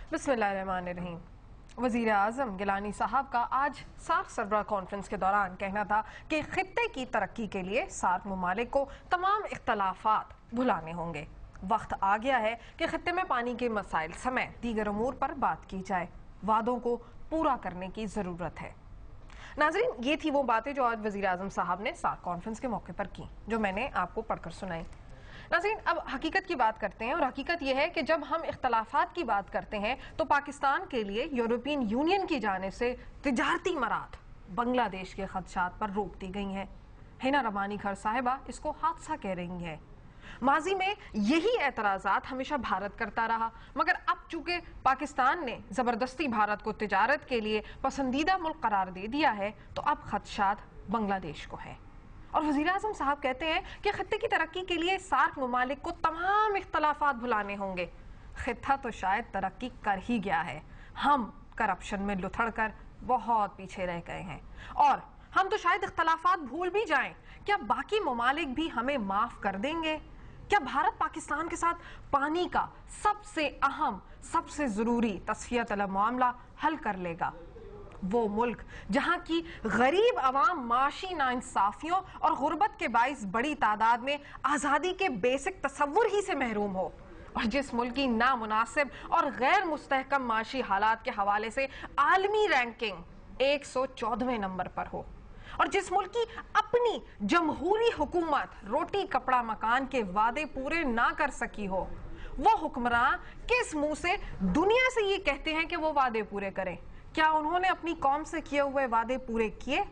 बिस्मिल्लाहिर्रहमानिर्रहीम। वज़ीर आज़म गिलानी साहब का आज सार्क सरबराह कॉन्फ्रेंस के दौरान कहना था कि खित्ते की तरक्की के लिए सार्क ममालिक को तमाम इख्तलाफात भुलाने होंगे। वक्त आ गया है कि खित्ते में पानी के मसाइल समेत दीगर अमूर पर बात की जाए। वादों को पूरा करने की ज़रूरत है। नाज़रीन, ये थी वो बातें जो आज वज़ीर आज़म साहब ने सार्क कॉन्फ्रेंस के मौके पर की, जो मैंने आपको पढ़कर सुनाई। नाज़रीन, अब हकीकत की बात करते हैं और हकीकत यह है कि जब हम इख्तलाफात की बात करते हैं तो पाकिस्तान के लिए यूरोपियन यूनियन की जानिब से तिजारती मरात बांग्लादेश के खदशात पर रोक दी गई हैं। हिना रबानी खर साहिबा इसको हादसा कह रही हैं। माजी में यही एतराज़ात हमेशा भारत करता रहा, मगर अब चूंकि पाकिस्तान ने जबरदस्ती भारत को तिजारत के लिए पसंदीदा मुल्क करार दे दिया है तो अब खदशात बांग्लादेश को है। और वज़ीर आज़म साहब कहते हैं कि खित्ते की तरक्की के लिए सार्क ममालिक को तमाम इख्तलाफात भुलाने होंगे। खित्ता तो शायद तरक्की कर ही गया है, हम करप्शन में लुथड़ कर बहुत पीछे रह गए हैं और हम तो शायद इख्तलाफात भूल भी जाएं। क्या बाकी ममालिक भी हमें माफ कर देंगे? क्या भारत पाकिस्तान के साथ पानी का सबसे अहम, सबसे जरूरी तस्फिया तलब मामला हल कर लेगा? वो मुल्क जहां की गरीब अवाम माशी नाइंसाफियों और गुर्बत के बाइस बड़ी तादाद में आजादी के बेसिक तसव्वुर ही से महरूम हो, और जिस मुल्क की नामुनासिब और गैर मुस्तहकम माशी हालात के हवाले से आलमी रैंकिंग 114वें नंबर पर हो, और जिस मुल्क की अपनी जमहूरी हुकूमत रोटी कपड़ा मकान के वादे पूरे ना कर सकी हो, वो हुक्मरान किस मुंह से दुनिया से ये कहते हैं कि वो वादे पूरे करें? क्या उन्होंने अपनी कौम से किए हुए वादे पूरे किए?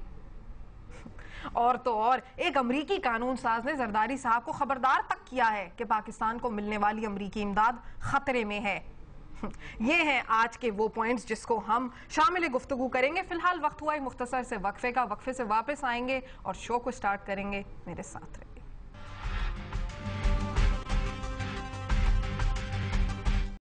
और तो और एक अमरीकी कानून साज ने जरदारी साहब को खबरदार तक किया है कि पाकिस्तान को मिलने वाली अमरीकी इमदाद खतरे में है। ये हैं आज के वो पॉइंट्स जिसको हम शामिल गुफ्तगू करेंगे। फिलहाल वक्त हुआ एक मुख्तसर से वक्फे का, वक्फे से वापस आएंगे और शो को स्टार्ट करेंगे। मेरे साथ रहे।